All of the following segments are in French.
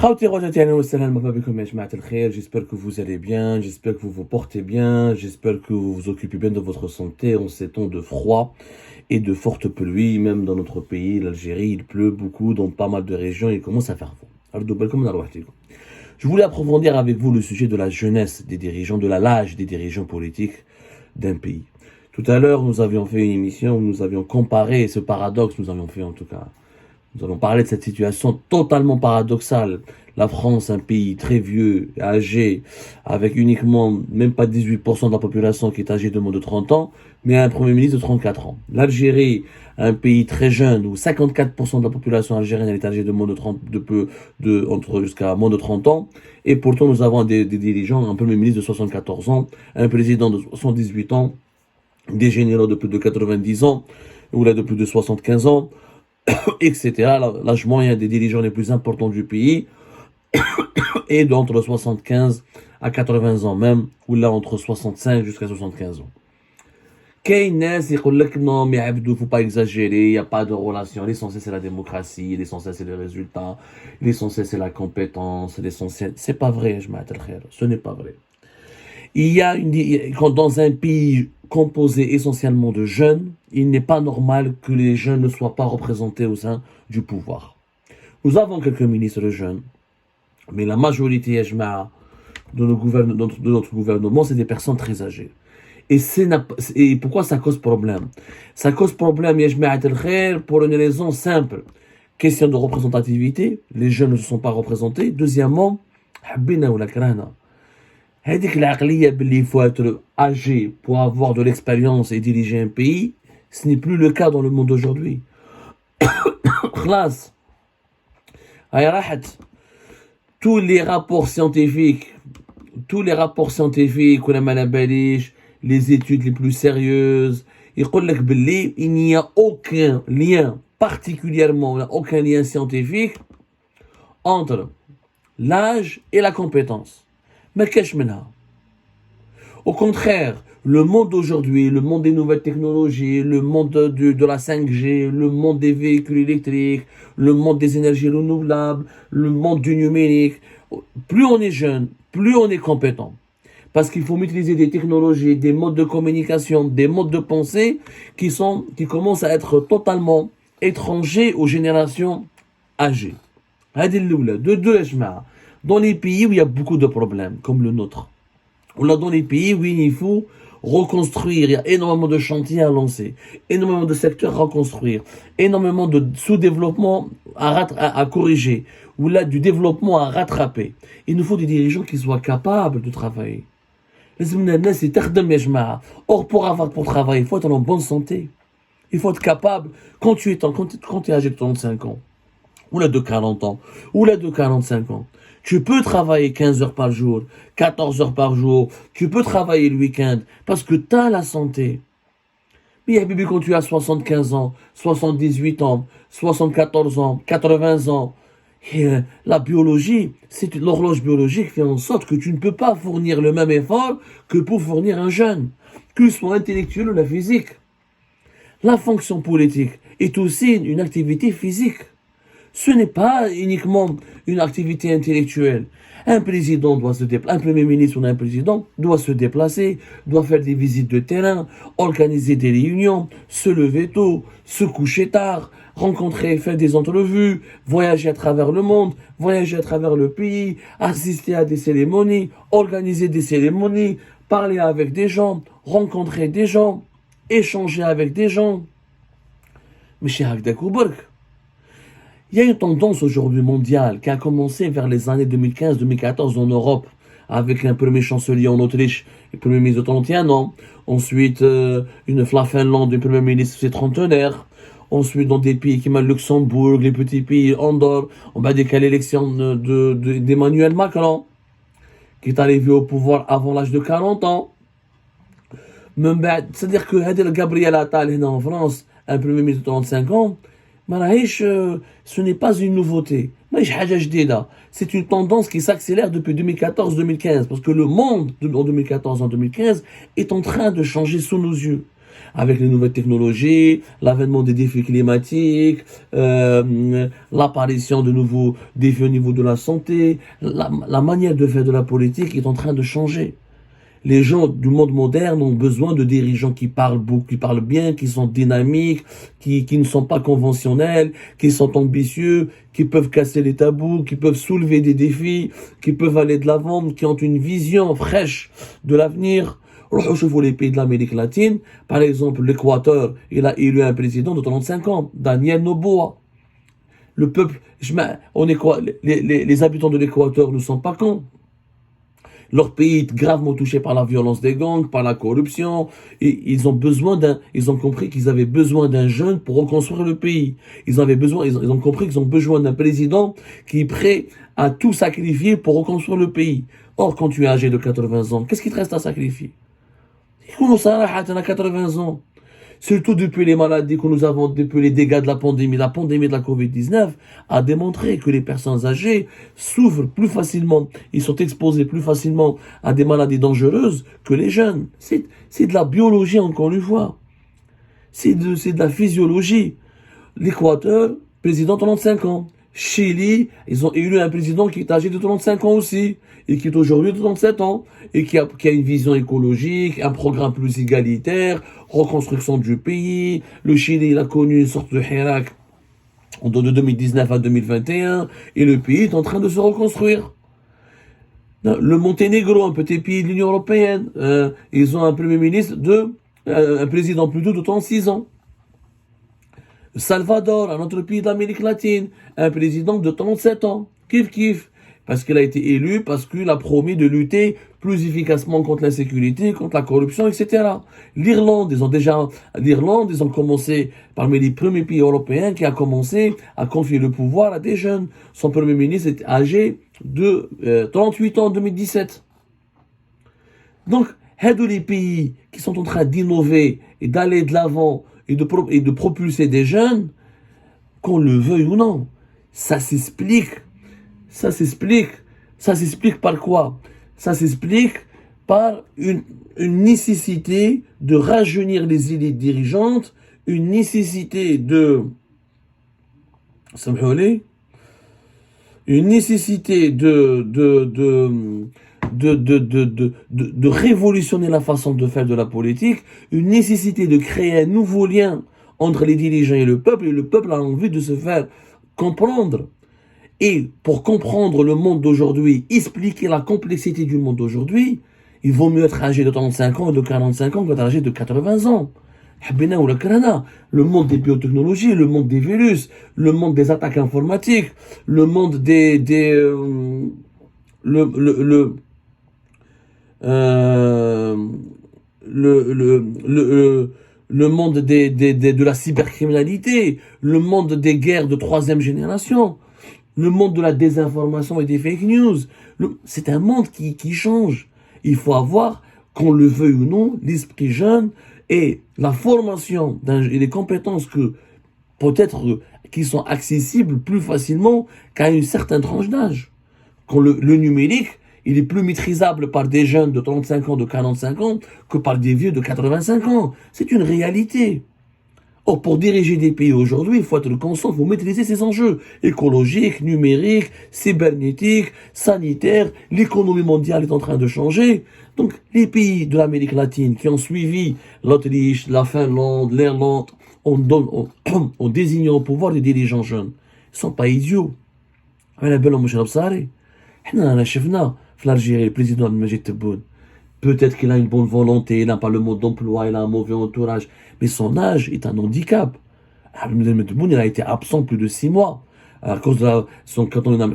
J'espère que vous allez bien, j'espère que vous vous portez bien, j'espère que vous vous occupez bien de votre santé en ces temps de froid et de forte pluie, même dans notre pays, l'Algérie, il pleut beaucoup dans pas mal de régions, il commence à faire froid. Je voulais approfondir avec vous le sujet de la jeunesse des dirigeants, de l'âge des dirigeants politiques d'un pays. Tout à l'heure, nous avions fait une émission où nous avions comparé ce paradoxe, nous avions fait en tout cas. Nous allons parler de cette situation totalement paradoxale. La France, un pays très vieux, âgé, avec uniquement même pas 18% de la population qui est âgée de moins de 30 ans, mais un Premier ministre de 34 ans. L'Algérie, un pays très jeune, où 54% de la population algérienne est âgée de moins de 30, entre jusqu'à moins de 30 ans, et pourtant nous avons des dirigeants, un Premier ministre de 74 ans, un président de 78 ans, des généraux de plus de 90 ans, ou là de plus de 75 ans, etc. L'âge moyen des dirigeants les plus importants du pays est d'entre 75 à 80 ans même, ou là entre 65 jusqu'à 75 ans. Keynes, il dit non, mais il ne faut pas exagérer, il n'y a pas de relation. L'essentiel c'est la démocratie, l'essentiel c'est le résultat, l'essentiel c'est la compétence, l'essentiel. C'est pas vrai, ce n'est pas vrai. Il y a dans un pays composé essentiellement de jeunes, il n'est pas normal que les jeunes ne soient pas représentés au sein du pouvoir. Nous avons quelques ministres jeunes, mais la majorité de notre gouvernement, c'est des personnes très âgées. Et pourquoi ça cause problème? Ça cause problème, pour une raison simple. Question de représentativité, les jeunes ne se sont pas représentés. Deuxièmement, il faut être âgé pour avoir de l'expérience et diriger un pays. Ce n'est plus le cas dans le monde d'aujourd'hui. Tous les rapports scientifiques, les études les plus sérieuses, il n'y a aucun lien, particulièrement aucun lien scientifique entre l'âge et la compétence. Mais qu'est-ce que au contraire, le monde d'aujourd'hui, le monde des nouvelles technologies, le monde de la 5G, le monde des véhicules électriques, le monde des énergies renouvelables, le monde du numérique, plus on est jeune, plus on est compétent. Parce qu'il faut maîtriser des technologies, des modes de communication, des modes de pensée qui commencent à être totalement étrangers aux générations âgées. Dans les pays où il y a beaucoup de problèmes, comme le nôtre, ou là dans les pays où il faut reconstruire, il y a énormément de chantiers à lancer, énormément de secteurs à reconstruire, énormément de sous-développement à corriger, ou là du développement à rattraper. Il nous faut des dirigeants qui soient capables de travailler. Or, pour travailler, il faut être en bonne santé. Il faut être capable, quand tu es âgé de 35 ans, ou là de 40 ans, ou là de 45 ans, tu peux travailler 15 heures par jour, 14 heures par jour, tu peux travailler le week-end, parce que tu as la santé. Mais quand tu as 75 ans, 78 ans, 74 ans, 80 ans, la biologie, l'horloge biologique fait en sorte que tu ne peux pas fournir le même effort que pour fournir un jeune, que ce soit intellectuel ou la physique. La fonction politique est aussi une activité physique. Ce n'est pas uniquement une activité intellectuelle. Un président doit se déplacer, un premier ministre ou un président doit se déplacer, doit faire des visites de terrain, organiser des réunions, se lever tôt, se coucher tard, rencontrer, faire des entrevues, voyager à travers le monde, voyager à travers le pays, assister à des cérémonies, organiser des cérémonies, parler avec des gens, rencontrer des gens, échanger avec des gens. Mais chez Hagdakouberg, il y a une tendance aujourd'hui mondiale qui a commencé vers les années 2015-2014 en Europe, avec un premier chancelier en Autriche, le premier ministre de 31 ans, ensuite la Finlande, le premier ministre c'est trentenaire, ensuite dans des pays comme le Luxembourg, les petits pays Andorre, on va dire qu'à l'élection d'Emmanuel Macron, qui est arrivé au pouvoir avant l'âge de 40 ans. C'est-à-dire que Gabriel Attal en France, un premier ministre de 35 ans, ce n'est pas une nouveauté. C'est une tendance qui s'accélère depuis 2014-2015, parce que le monde en 2014-2015 est en train de changer sous nos yeux. avec les nouvelles technologies, l'avènement des défis climatiques, l'apparition de nouveaux défis au niveau de la santé, la manière de faire de la politique est en train de changer. Les gens du monde moderne ont besoin de dirigeants qui parlent beaucoup, qui parlent bien, qui sont dynamiques, qui ne sont pas conventionnels, qui sont ambitieux, qui peuvent casser les tabous, qui peuvent soulever des défis, qui peuvent aller de l'avant, qui ont une vision fraîche de l'avenir. Rejoignez les pays de l'Amérique latine. Par exemple, l'Équateur, il a élu un président de 35 ans, Daniel Noboa. Le peuple, les habitants de l'Équateur ne sont pas cons. Leur pays est gravement touché par la violence des gangs, par la corruption, et ils ont compris qu'ils avaient besoin d'un jeune pour reconstruire le pays. Ils ont compris qu'ils ont besoin d'un président qui est prêt à tout sacrifier pour reconstruire le pays. Or, quand tu es âgé de 80 ans, qu'est-ce qui te reste à sacrifier? Comment ça, à 80 ans? Surtout depuis les maladies que nous avons, depuis les dégâts de la pandémie de la Covid-19 a démontré que les personnes âgées souffrent plus facilement, ils sont exposés plus facilement à des maladies dangereuses que les jeunes. C'est de la biologie encore une fois. C'est de la physiologie. L'Équateur, président de 35 ans. Chili, ils ont élu un président qui est âgé de 35 ans aussi, et qui est aujourd'hui de 37 ans, et qui a une vision écologique, un programme plus égalitaire, reconstruction du pays. Le Chili, il a connu une sorte de hirak de 2019 à 2021, et le pays est en train de se reconstruire. Le Monténégro, un petit pays de l'Union européenne, ils ont un premier ministre un président plutôt de 36 ans. Salvador, un autre pays d'Amérique latine, un président de 37 ans. Kiff. Parce qu'il a été élu, parce qu'il a promis de lutter plus efficacement contre l'insécurité, contre la corruption, etc. L'Irlande, ils ont commencé parmi les premiers pays européens qui a commencé à confier le pouvoir à des jeunes. Son premier ministre est âgé de 38 ans en 2017. Donc, les pays qui sont en train d'innover et d'aller de l'avant et de propulser des jeunes, qu'on le veuille ou non, ça s'explique par quoi? Ça s'explique par une nécessité de rajeunir les élites dirigeantes, une nécessité de révolutionner la façon de faire de la politique, une nécessité de créer un nouveau lien entre les dirigeants et le peuple a envie de se faire comprendre. Et pour comprendre le monde d'aujourd'hui, expliquer la complexité du monde d'aujourd'hui, il vaut mieux être âgé de 35 ans et de 45 ans qu'être âgé de 80 ans. Le monde des biotechnologies, le monde des virus, le monde des attaques informatiques, le monde le monde de la cybercriminalité, le monde des guerres de troisième génération, le monde de la désinformation et des fake news. C'est un monde qui change. Il faut avoir, qu'on le veuille ou non, l'esprit jeune et la formation et les compétences qui sont accessibles plus facilement qu'à une certaine tranche d'âge. Quand le numérique, il est plus maîtrisable par des jeunes de 35 ans, de 45 ans, que par des vieux de 85 ans. C'est une réalité. Or, pour diriger des pays aujourd'hui, il faut être conscient, il faut maîtriser ces enjeux écologiques, numériques, cybernétiques, sanitaires. L'économie mondiale est en train de changer. Donc, les pays de l'Amérique latine qui ont suivi l'Autriche, la Finlande, l'Irlande, ont désigné au pouvoir des dirigeants jeunes. Ils ne sont pas idiots. L'Algérie, le président Majid Tebboune, peut-être qu'il a une bonne volonté, il n'a pas le mode d'emploi, il a un mauvais entourage, mais son âge est un handicap. Majid Tebboune, il a été absent plus de 6 mois à cause de son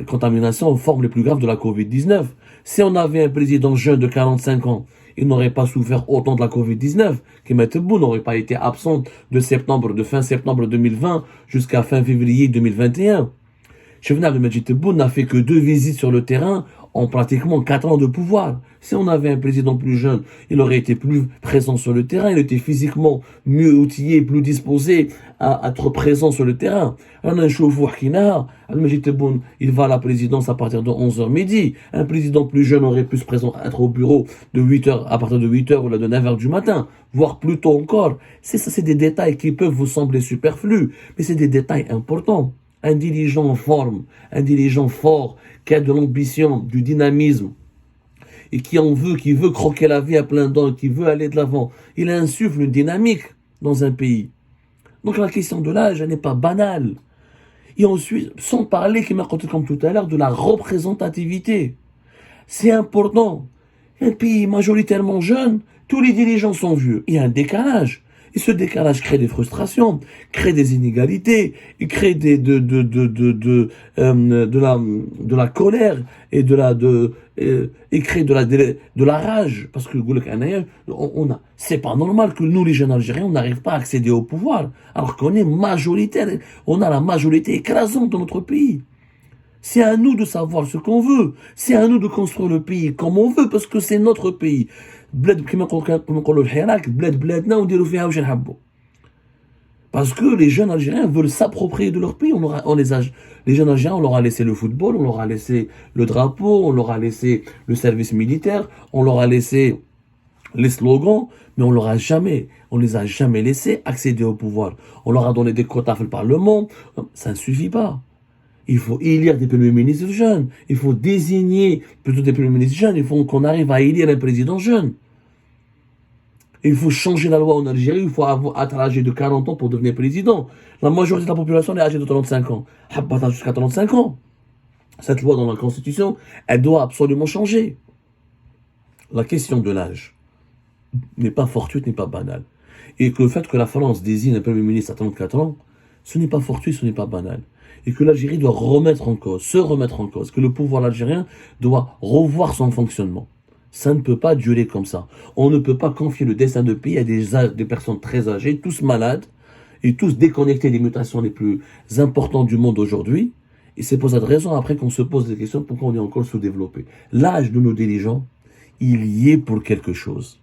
contamination aux formes les plus graves de la Covid-19. Si on avait un président jeune de 45 ans, il n'aurait pas souffert autant de la Covid-19, Majid Tebboune n'aurait pas été absent de fin septembre 2020 jusqu'à fin février 2021. Majid Tebboune n'a fait que 2 visites sur le terrain en pratiquement 4 ans de pouvoir. Si on avait un président plus jeune, il aurait été plus présent sur le terrain, il était physiquement mieux outillé, plus disposé à être présent sur le terrain. On a un chauffeur qui n'a, il va à la présidence à partir de 11h midi. Un président plus jeune aurait pu se présenter, être au bureau de 8h, à partir de 8h ou de 9h du matin, voire plus tôt encore. C'est des détails qui peuvent vous sembler superflus, mais c'est des détails importants. Un dirigeant en forme, un dirigeant fort, qui a de l'ambition, du dynamisme, et qui veut croquer la vie à plein dents, qui veut aller de l'avant, il insuffle une dynamique dans un pays. Donc la question de l'âge, elle n'est pas banale. Et ensuite, sans parler, qui m'a raconté comme tout à l'heure, de la représentativité. C'est important. Un pays majoritairement jeune, tous les dirigeants sont vieux. Il y a un décalage. Et ce décalage crée des frustrations, crée des inégalités, il crée de la colère et et crée de la rage. Parce que c'est pas normal que nous, les jeunes Algériens, on n'arrive pas à accéder au pouvoir, alors qu'on est majoritaire, on a la majorité écrasante dans notre pays. C'est à nous de savoir ce qu'on veut. C'est à nous de construire le pays comme on veut, parce que c'est notre pays. Parce que les jeunes Algériens veulent s'approprier de leur pays. Les jeunes Algériens, on leur a laissé le football, on leur a laissé le drapeau, on leur a laissé le service militaire, on leur a laissé les slogans, mais on les a jamais laissés accéder au pouvoir. On leur a donné des quotas au Parlement, ça ne suffit pas. Il faut élire des premiers ministres jeunes, il faut désigner plutôt des premiers ministres jeunes, il faut qu'on arrive à élire un président jeune. Il faut changer la loi en Algérie, il faut être âgé de 40 ans pour devenir président. La majorité de la population est âgée de 35 ans. Jusqu'à 35 ans. Cette loi dans la Constitution, elle doit absolument changer. La question de l'âge n'est pas fortuite, n'est pas banale. Et que le fait que la France désigne un premier ministre à 34 ans, ce n'est pas fortuit, ce n'est pas banal. Et que l'Algérie doit se remettre en cause, que le pouvoir algérien doit revoir son fonctionnement. Ça ne peut pas durer comme ça. On ne peut pas confier le destin de pays à des personnes très âgées, tous malades, et tous déconnectés des mutations les plus importantes du monde aujourd'hui. Et c'est pour cette raison après qu'on se pose des questions pourquoi on est encore sous-développé. L'âge de nos dirigeants, il y est pour quelque chose.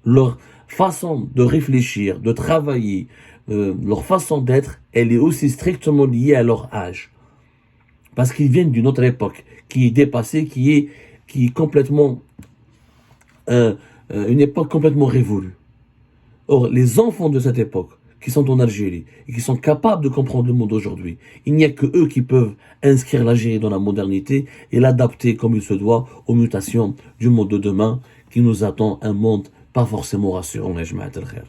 Leur façon de réfléchir, de travailler, leur façon d'être, elle est aussi strictement liée à leur âge. Parce qu'ils viennent d'une autre époque, qui est dépassée, qui est complètement une époque complètement révolue. Or, les enfants de cette époque, qui sont en Algérie, et qui sont capables de comprendre le monde aujourd'hui, il n'y a que eux qui peuvent inscrire l'Algérie dans la modernité et l'adapter comme il se doit aux mutations du monde de demain, qui nous attend un monde pas forcément rassurant, les jamaat al-khair.